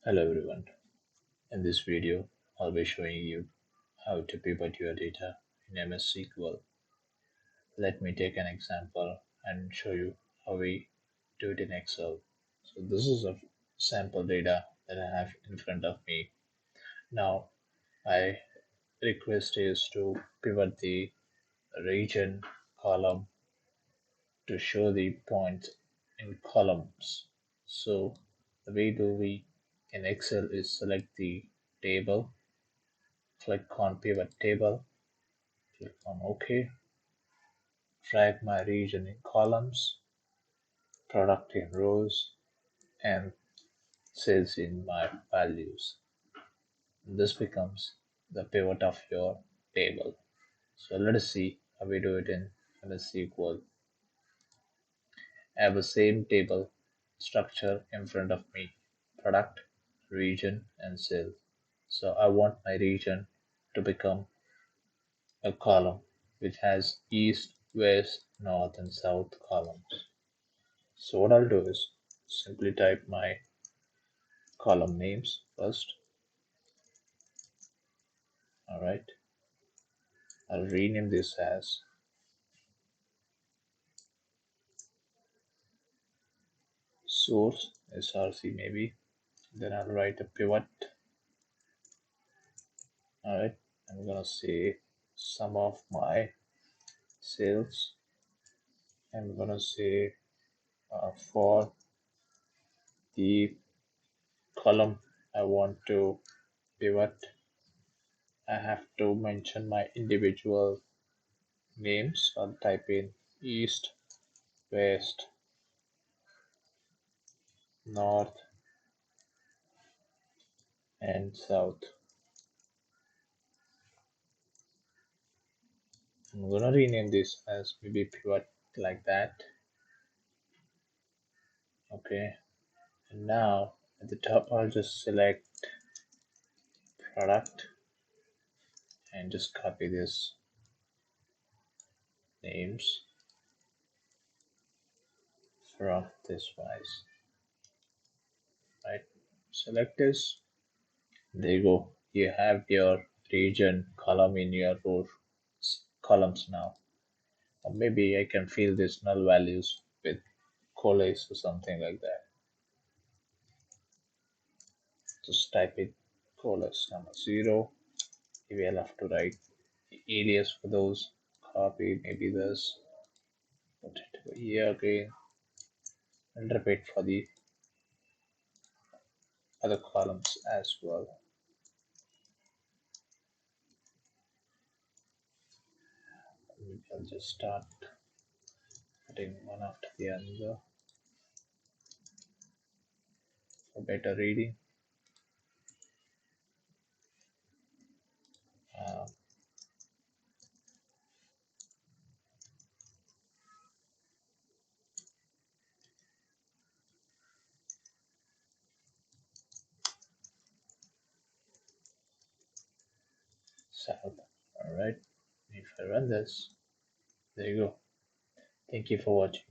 Hello everyone. In this video, I'll be showing you how to pivot your data in MS SQL. Let me take an example and show you how we do it in Excel. So this is a sample data that I have in front of me. Now, my request is to pivot the region column to show the points in columns. So the way do we in Excel is select the table, click on pivot table, click on OK, drag my region in columns, product in rows, and sales in my values. This becomes the pivot of your table. So let us see how we do it in MS SQL. I have the same table structure in front of me, product, region, and sales. So I want my region to become a column which has east, west, north, and south columns. So what I'll do is simply type my column names first. All right. I'll rename this as source src maybe. Then I'll write a pivot. All right. I'm gonna say sum of my sales. I'm gonna say for the column I want to pivot, I have to mention my individual names. I'll type in east, west, north, and south. I'm gonna rename this as maybe pivot like that. Okay, and now at the top I'll just select product and just copy this names from this wise. Right, select this. There you go. You have your region column in your row columns now. Or maybe I can fill this null values with collates or something like that. Just type it colas number 0. You will have to write the alias for those. Copy maybe this, put it over here again, and repeat for the other columns as well. Maybe I'll just start putting one after the other for better reading. Uh, South. Alright, if I run this, there you go. Thank you for watching.